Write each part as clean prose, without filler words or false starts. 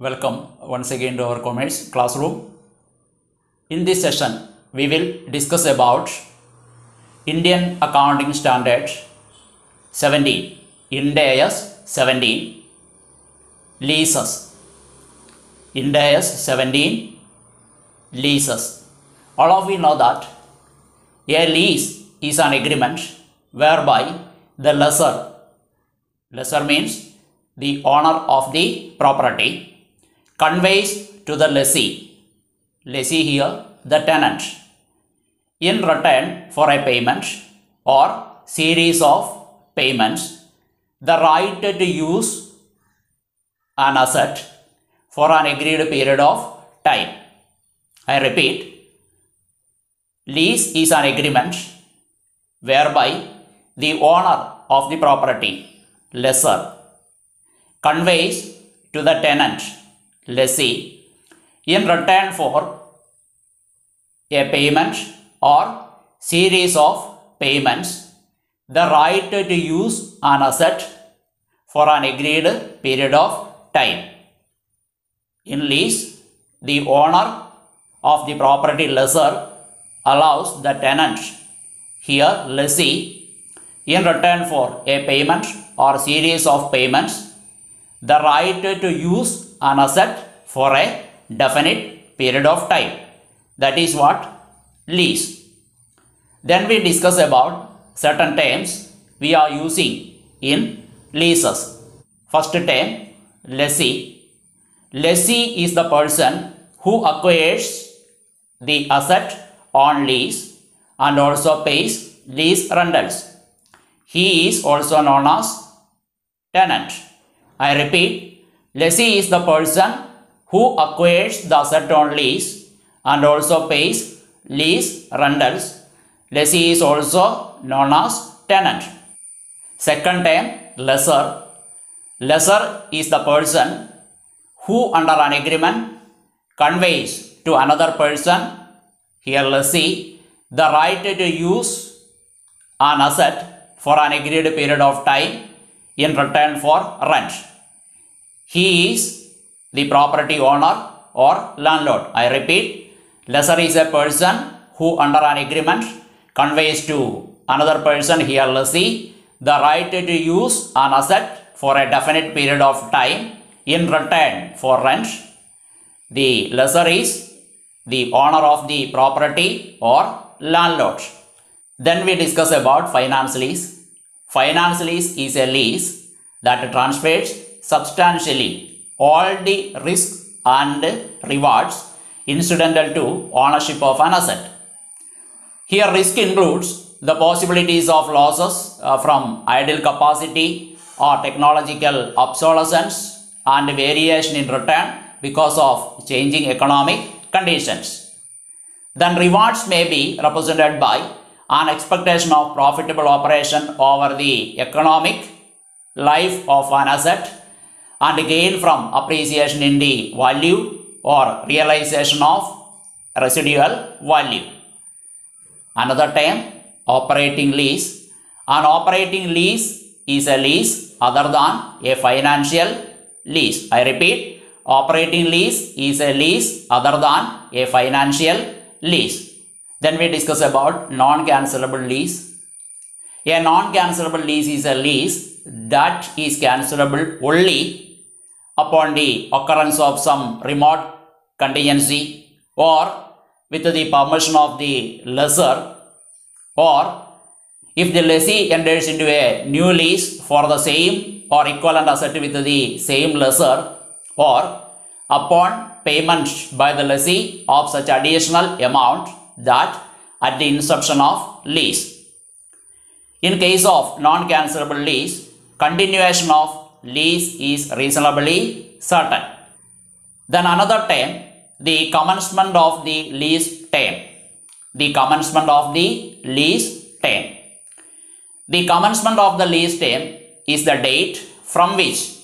Welcome once again to our commerce classroom. In this session, we will discuss about Indian Accounting Standard 17, Ind AS 17, leases. Ind AS 17, leases. All of you know that a lease is an agreement whereby the lessor means the owner of the property, conveys to the lessee here the tenant, in return for a payment or series of payments, the right to use an asset for an agreed period of time. I repeat, lease is an agreement whereby the owner of the property, lessor, conveys to the tenant, lessee, in return for a payment or series of payments, the right to use an asset for an agreed period of time. In lease, the owner of the property, lessor, allows the tenant, here lessee, in return for a payment or series of payments, the right to use an asset for a definite period of time. That is what lease. Then we discuss about certain terms we are using in leases. First term, lessee. Lessee is the person who acquires the asset on lease and also pays lease rentals. He is also known as tenant. I repeat, lessee is the person who acquires the asset on lease and also pays lease rentals. Lessee is also known as tenant. Second term, lessor. Lessor is the person who under an agreement conveys to another person, here lessee, the right to use an asset for an agreed period of time in return for rent. He is the property owner or landlord. I repeat, lessor is a person who under an agreement conveys to another person, here lessee, the right to use an asset for a definite period of time in return for rent. The lessor is the owner of the property or landlord. Then we discuss about finance lease. Finance lease is a lease that transfers substantially all the risks and rewards incidental to ownership of an asset. Here risk includes the possibilities of losses from idle capacity or technological obsolescence and variation in return because of changing economic conditions. Then rewards may be represented by an expectation of profitable operation over the economic life of an asset and gain from appreciation in the value or realization of residual value. Another term, operating lease. An operating lease is a lease other than a financial lease. I repeat, operating lease is a lease other than a financial lease. Then we discuss about non-cancellable lease. A non-cancellable lease is a lease that is cancellable only upon the occurrence of some remote contingency or with the permission of the lessor, or if the lessee enters into a new lease for the same or equivalent asset with the same lessor, or upon payment by the lessee of such additional amount that at the inception of lease. In case of non-cancellable lease, continuation of lease is reasonably certain. Then another term, the commencement of the lease term. The commencement of the lease term. The commencement of the lease term is the date from which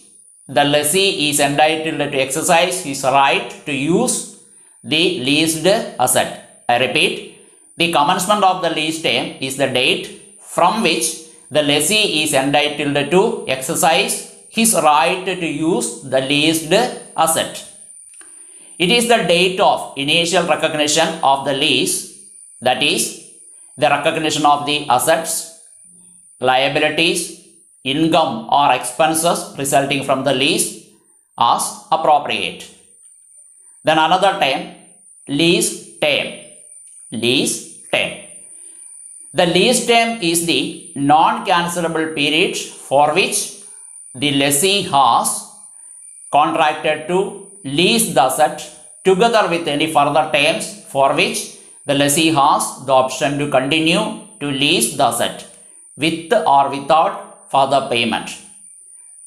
the lessee is entitled to exercise his right to use the leased asset. I repeat, the commencement of the lease term is the date from which the lessee is entitled to exercise his right to use the leased asset. It is the date of initial recognition of the lease, that is, the recognition of the assets, liabilities, income or expenses resulting from the lease as appropriate. Then another term, lease term. Lease term. The lease term is the non-cancellable period for which the lessee has contracted to lease the asset together with any further terms for which the lessee has the option to continue to lease the asset with or without further payment.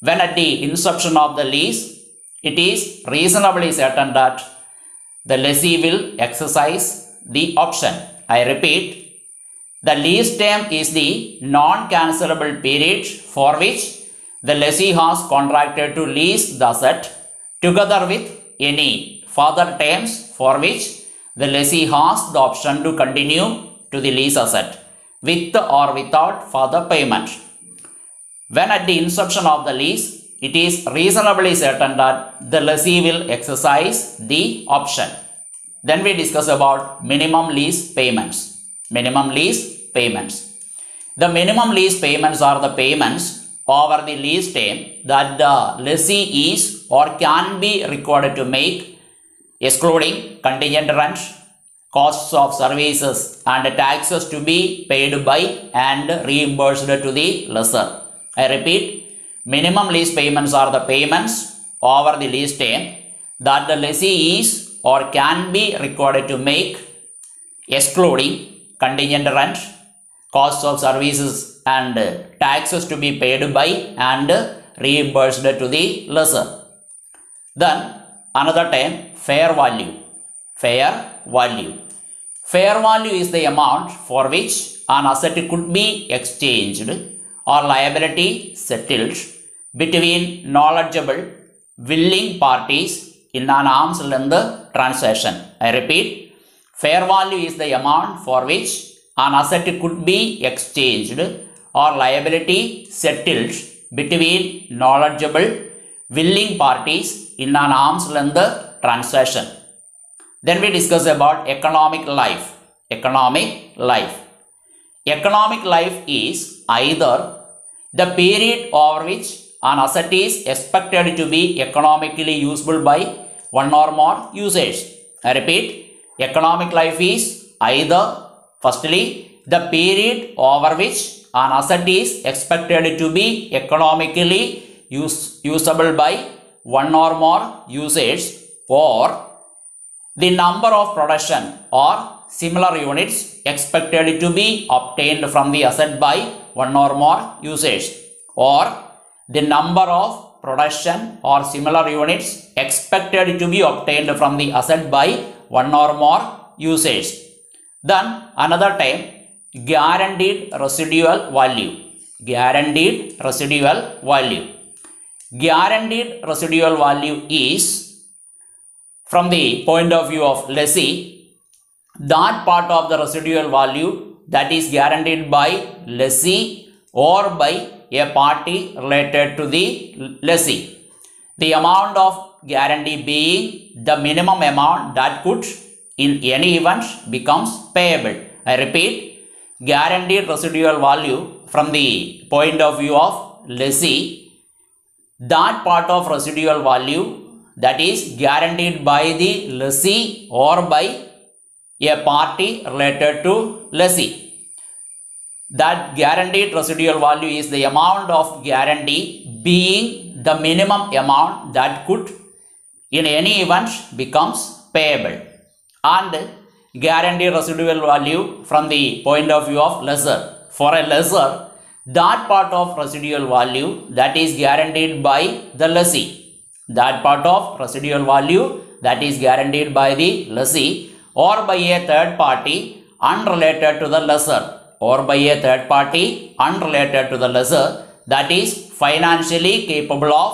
When at the inception of the lease, it is reasonably certain that the lessee will exercise the option. I repeat, the lease term is the non-cancellable period for which the lessee has contracted to lease the asset together with any further terms for which the lessee has the option to continue to the lease asset with or without further payment. When at the inception of the lease, it is reasonably certain that the lessee will exercise the option. Then we discuss about minimum lease payments. Minimum lease payments. The minimum lease payments are the payments over the lease term that the lessee is or can be required to make, excluding contingent rent, costs of services and taxes to be paid by and reimbursed to the lessor. I repeat, minimum lease payments are the payments over the lease term that the lessee is or can be required to make, excluding contingent rent, costs of services and taxes to be paid by and reimbursed to the lessor. Then another term, fair value. Fair value. Fair value is the amount for which an asset could be exchanged or liability settled between knowledgeable, willing parties in an arm's length transaction. I repeat, fair value is the amount for which an asset could be exchanged or liability settled between knowledgeable, willing parties in an arm's length transaction. Then we discuss about economic life. Economic life. Economic life is either the period over which an asset is expected to be economically usable by one or more users. I repeat, economic life is either, firstly, the period over which an asset is expected to be economically usable by one or more users, or the number of production or similar units expected to be obtained from the asset by one or more users, or the number of production or similar units expected to be obtained from the asset by one or more users. Then another time, guaranteed residual value. Guaranteed residual value. Guaranteed residual value is, from the point of view of lessee, that part of the residual value that is guaranteed by lessee or by a party related to the lessee. The amount of guarantee being the minimum amount that could in any event becomes payable. I repeat, guaranteed residual value from the point of view of lessee, that part of residual value that is guaranteed by the lessee or by a party related to lessee. That guaranteed residual value is the amount of guarantee being the minimum amount that could in any event becomes payable. And guaranteed residual value from the point of view of lessor. For a lessor, that part of residual value that is guaranteed by the lessee. That part of residual value that is guaranteed by the lessee or by a third party unrelated to the lessor, or by a third party unrelated to the lessor that is financially capable of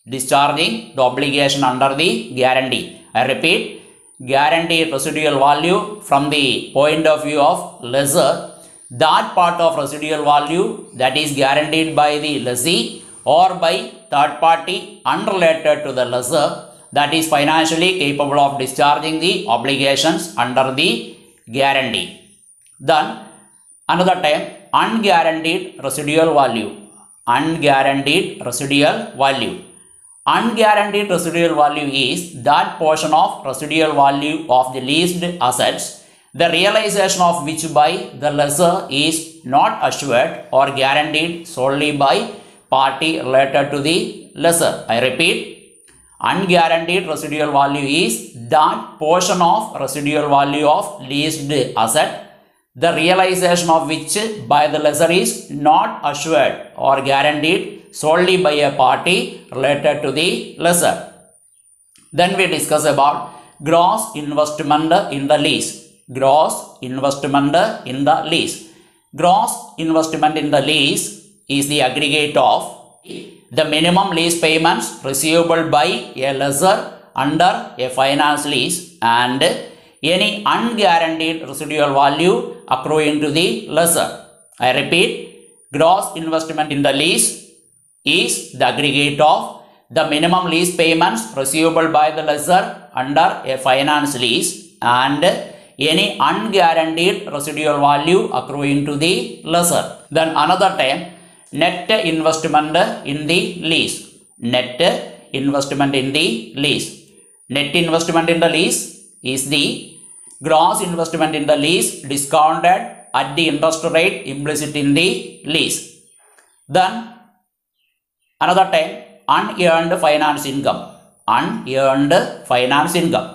discharging the obligation under the guarantee. I repeat, guaranteed residual value from the point of view of lessor, that part of residual value that is guaranteed by the lessee or by third party unrelated to the lessor that is financially capable of discharging the obligations under the guarantee. Then another term, unguaranteed residual value. Unguaranteed residual value. Unguaranteed residual value is that portion of residual value of the leased assets, the realization of which by the lessor is not assured or guaranteed solely by party related to the lessor. I repeat, unguaranteed residual value is that portion of residual value of leased asset, the realization of which by the lessor is not assured or guaranteed solely by a party related to the lessor. Then we discuss about gross investment in the lease. Gross investment in the lease. Gross investment in the lease is the aggregate of the minimum lease payments receivable by a lessor under a finance lease and any unguaranteed residual value accruing to the lessor. I repeat, gross investment in the lease is the aggregate of the minimum lease payments receivable by the lessor under a finance lease and any unguaranteed residual value accruing to the lessor. Then another term, net investment in the lease. Net investment in the lease. Net investment in the lease is the gross investment in the lease discounted at the interest rate implicit in the lease. Then another term, unearned finance income. Unearned finance income.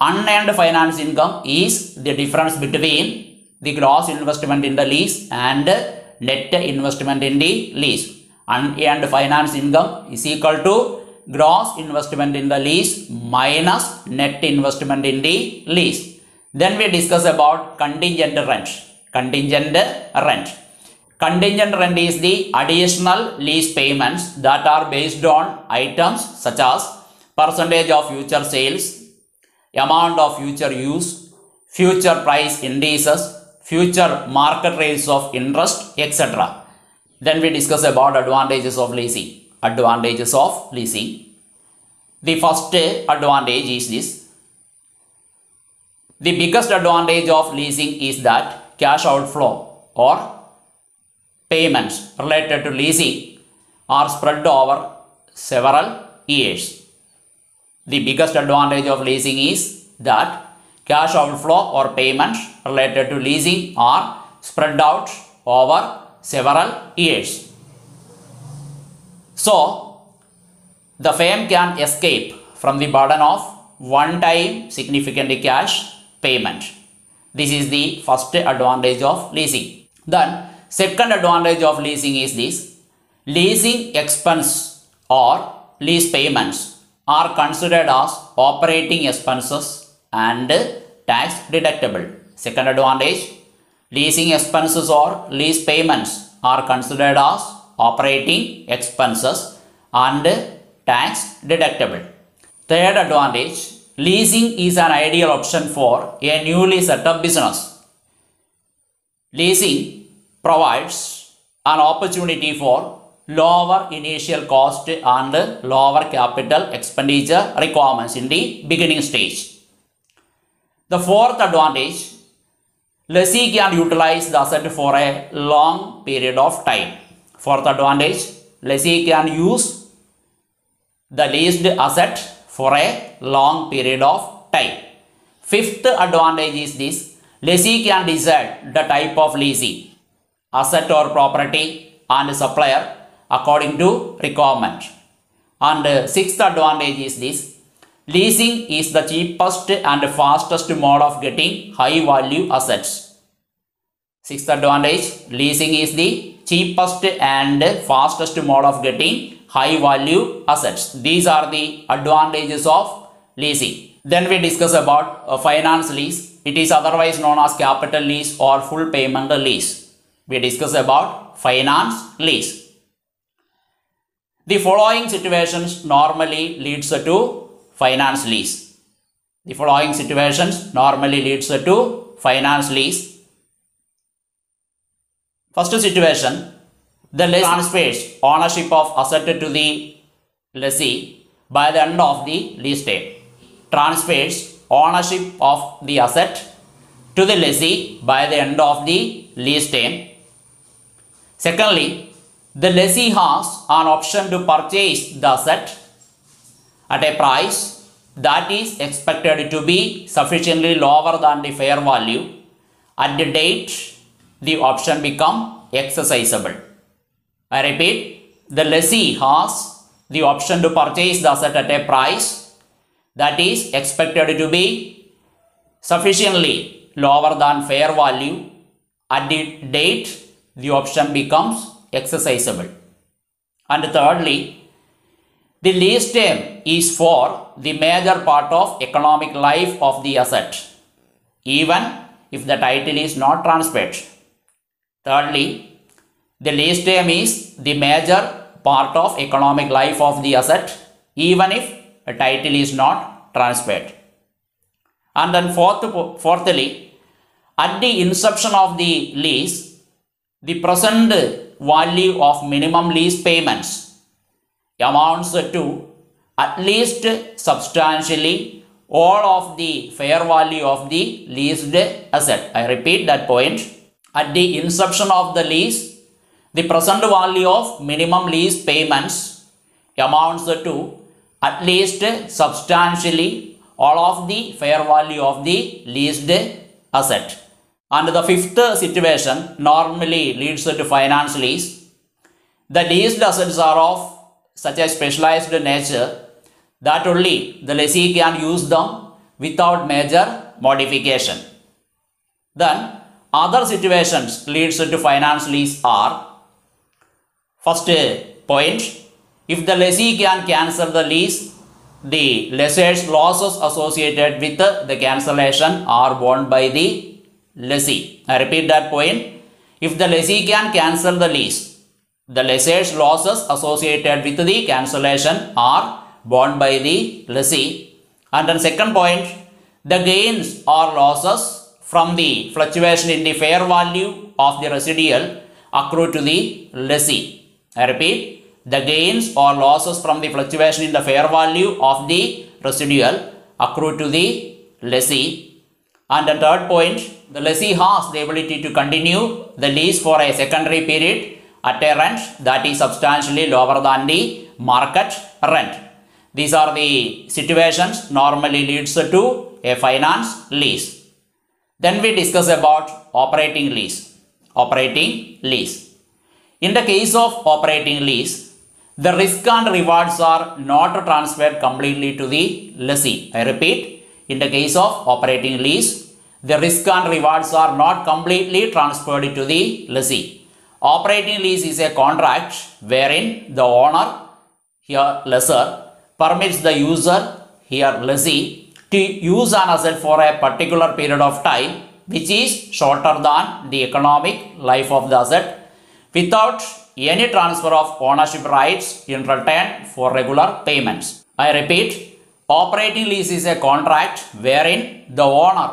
Unearned finance income is the difference between the gross investment in the lease and net investment in the lease. Unearned finance income is equal to gross investment in the lease minus net investment in the lease. Then we discuss about contingent rent. Contingent rent. Contingent rent is the additional lease payments that are based on items such as percentage of future sales, amount of future use, future price indices, future market rates of interest, etc. Then we discuss about advantages of leasing. Advantages of leasing. The first advantage is this. The biggest advantage of leasing is that cash outflow or payments related to leasing are spread over several years. The biggest advantage of leasing is that cash outflow or payments related to leasing are spread out over several years. So, the firm can escape from the burden of one-time significant cash payment. This is the first advantage of leasing. Then, second advantage of leasing is this. Leasing expense or lease payments are considered as operating expenses and tax deductible. Second advantage, leasing expenses or lease payments are considered as operating expenses and tax deductible. Third advantage, leasing is an ideal option for a newly set up business. Leasing provides an opportunity for lower initial cost and lower capital expenditure requirements in the beginning stage. The fourth advantage, lessee can utilize the asset for a long period of time. Fourth advantage, lessee can use the leased asset for a long period of time. Fifth advantage is this. Lessee can decide the type of leasing, asset or property and supplier according to requirement. And sixth advantage is this. Leasing is the cheapest and fastest mode of getting high value assets. Sixth advantage, leasing is the cheapest and fastest mode of getting high value assets. These are the advantages of leasing. Then we discuss about finance lease. It is otherwise known as capital lease or full payment lease. We discuss about finance lease. The following situations normally leads to finance lease. The following situations normally leads to finance lease. First situation, the lessee transfers ownership of asset to the lessee by the end of the lease term. Transfers ownership of the asset to the lessee by the end of the lease term. Secondly, the lessee has an option to purchase the asset at a price that is expected to be sufficiently lower than the fair value. At the date the option become exercisable. I repeat, the lessee has the option to purchase the asset at a price that is expected to be sufficiently lower than fair value. At the date the option becomes exercisable. And thirdly, the lease term is for the major part of economic life of the asset, even if the title is not transferred. Thirdly, the lease term is the major part of economic life of the asset, even if a title is not transferred. And then fourthly, at the inception of the lease, the present value of minimum lease payments amounts to at least substantially all of the fair value of the leased asset. I repeat that point. At the inception of the lease, the present value of minimum lease payments amounts to at least substantially all of the fair value of the leased asset. And the fifth situation normally leads to finance lease. The leased assets are of such a specialized nature that only the lessee can use them without major modification. Then other situations leads to finance lease are: first point, if the lessee can cancel the lease, the lessee's losses associated with the cancellation are borne by the lessee. I repeat that point. If the lessee can cancel the lease, the lessee's losses associated with the cancellation are borne by the lessee. And then second point, the gains or losses from the fluctuation in the fair value of the residual accrue to the lessee. I repeat, the gains or losses from the fluctuation in the fair value of the residual accrue to the lessee. And the third point, the lessee has the ability to continue the lease for a secondary period at a rent that is substantially lower than the market rent. These are the situations normally leads to a finance lease. Then we discuss about operating lease. Operating lease. In the case of operating lease, the risk and rewards are not transferred completely to the lessee. I repeat, in the case of operating lease, the risk and rewards are not completely transferred to the lessee. Operating lease is a contract wherein the owner, here lessor, permits the user, here lessee, to use an asset for a particular period of time which is shorter than the economic life of the asset, without any transfer of ownership rights in return for regular payments. I repeat, operating lease is a contract wherein the owner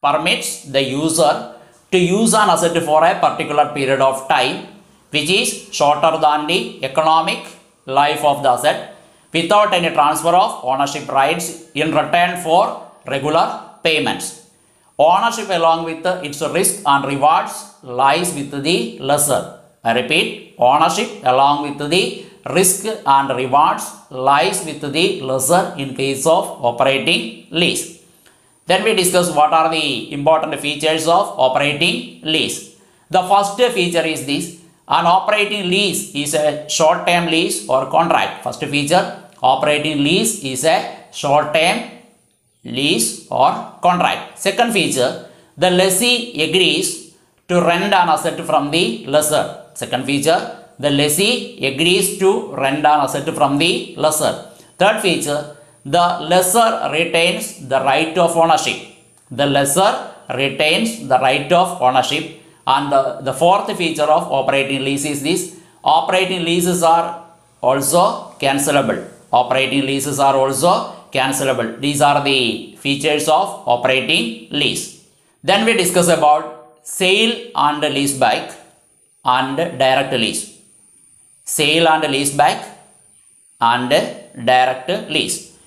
permits the user to use an asset for a particular period of time which is shorter than the economic life of the asset, without any transfer of ownership rights in return for regular payments. Ownership along with its risk and rewards lies with the lessor. I repeat, ownership along with the risk and rewards lies with the lessor in case of operating lease. Then we discuss what are the important features of operating lease. The first feature is this: an operating lease is a short-term lease or contract. First feature, operating lease is a short-term lease or contract. Second feature, the lessee agrees to rent an asset from the lessor. Second feature, the lessee agrees to rent an asset from the lessor. Third feature, the lessor retains the right of ownership. The lessor retains the right of ownership. And the fourth feature of operating lease is this: operating leases are also cancelable. Operating leases are also cancelable. These are the features of operating lease. Then we discuss about sale and leaseback and direct lease. Sale and leaseback and direct lease.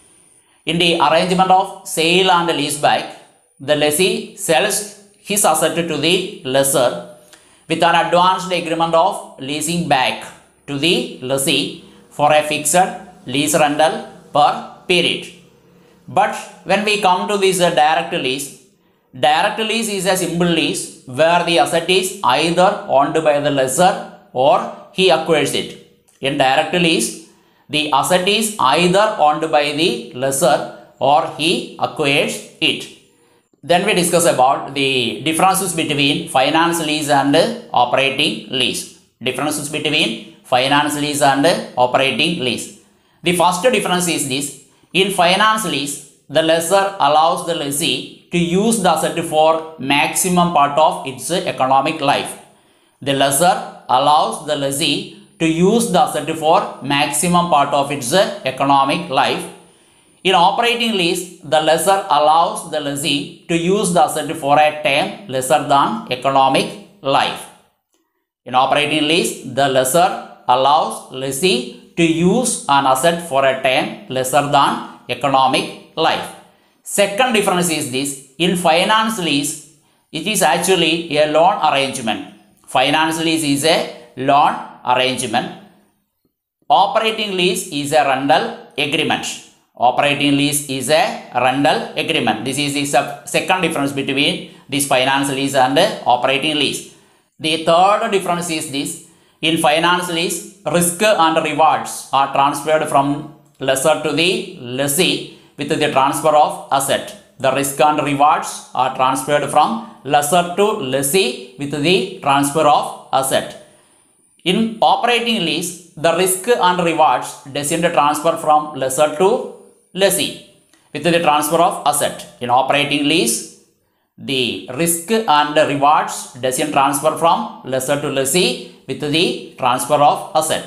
In the arrangement of sale and leaseback, the lessee sells his asset to the lessor with an advanced agreement of leasing back to the lessee for a fixed lease rental per period. But when we come to this direct lease is a simple lease where the asset is either owned by the lessor or he acquires it. In direct lease, the asset is either owned by the lessor or he acquires it. Then we discuss about the differences between finance lease and operating lease. Differences between finance lease and operating lease. The first difference is this. In finance lease, the lessor allows the lessee to use the asset for maximum part of its economic life. The lessor allows the lessee to use the asset for maximum part of its economic life. In operating lease, the lessor allows the lessee to use the asset for a term lesser than economic life. In operating lease, the lessor allows lessee to use an asset for a term lesser than economic life. Second difference is this. In finance lease, it is actually a loan arrangement. Finance lease is a loan arrangement. Operating lease is a rental agreement. Operating lease is a rental agreement. This is the second difference between this finance lease and operating lease. The third difference is this. In finance lease, risk and rewards are transferred from lessor to the lessee with the transfer of asset. The risk and rewards are transferred from lessor to lessee with the transfer of asset. In operating lease, the risk and rewards doesn't transfer from lessor to lessee with the transfer of asset. In operating lease, the risk and rewards doesn't transfer from lessor to lessee with the transfer of asset.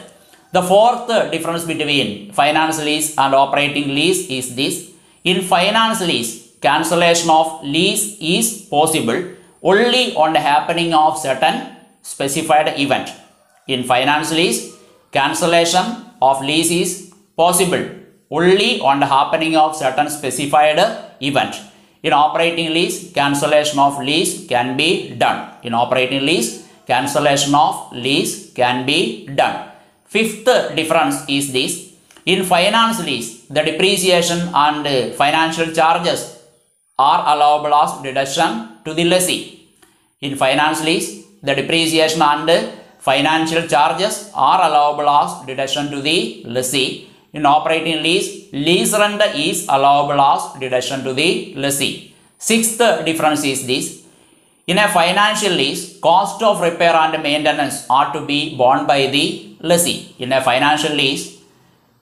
The fourth difference between finance lease and operating lease is this. In finance lease, cancellation of lease is possible only on the happening of certain specified event. In finance lease, cancellation of lease is possible only on the happening of certain specified event. In operating lease, cancellation of lease can be done. In operating lease, cancellation of lease can be done. Fifth difference is this. In finance lease, the depreciation and financial charges are allowable as deduction to the lessee. In finance lease, the depreciation and financial charges are allowable as deduction to the lessee. In operating lease, lease rent is allowable as deduction to the lessee. Sixth difference is this. In a financial lease, cost of repair and maintenance are to be borne by the lessee. In a financial lease,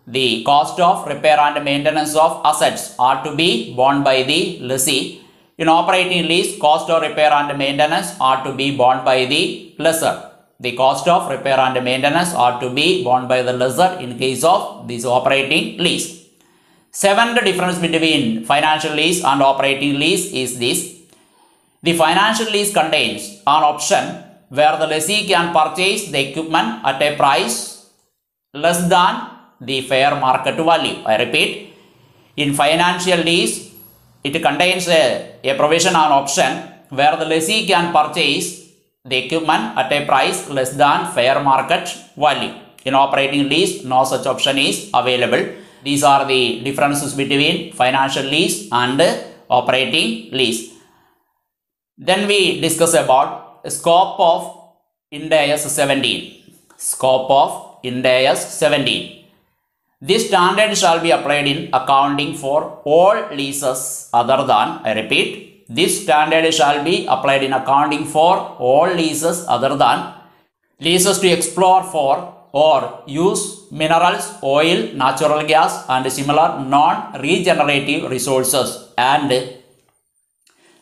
the cost of repair and maintenance of assets are to be borne by the lessee. In operating lease, cost of repair and maintenance are to be borne by the lessor. The cost of repair and maintenance are to be borne by the lessor in case of this operating lease. Seventh difference between financial lease and operating lease is this. The financial lease contains an option where the lessee can purchase the equipment at a price less than the fair market value. I repeat, in financial lease, it contains a provision or option where the lessee can purchase the equipment at a price less than fair market value. In operating lease, no such option is available. These are the differences between financial lease and operating lease. Then we discuss about scope of Ind AS 17. Scope of Ind AS 17. This standard shall be applied in accounting for all leases other than, I repeat, this standard shall be applied in accounting for all leases other than leases to explore for or use minerals, oil, natural gas and similar non-regenerative resources, and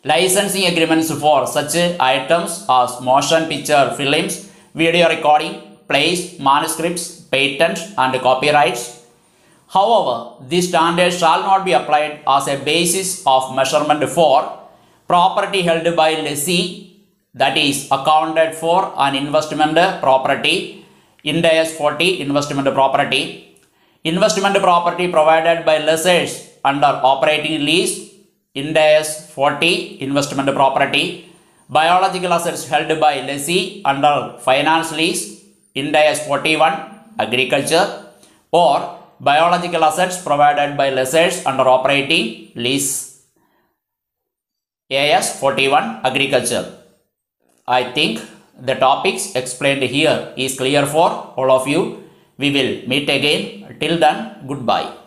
licensing agreements for such items as motion picture films, video recording, plays, manuscripts, patents and copyrights. However, this standard shall not be applied as a basis of measurement for property held by lessee, that is accounted for an investment property, Ind AS 40 investment property, Investment property provided by lessors under operating lease, Ind AS 40 investment property. Biological assets held by lessee under finance lease, Ind AS 41 agriculture, or biological assets provided by lessors under operating lease, AS 41 agriculture. I think the topics explained here is clear for all of you. We will meet again. Till then, goodbye.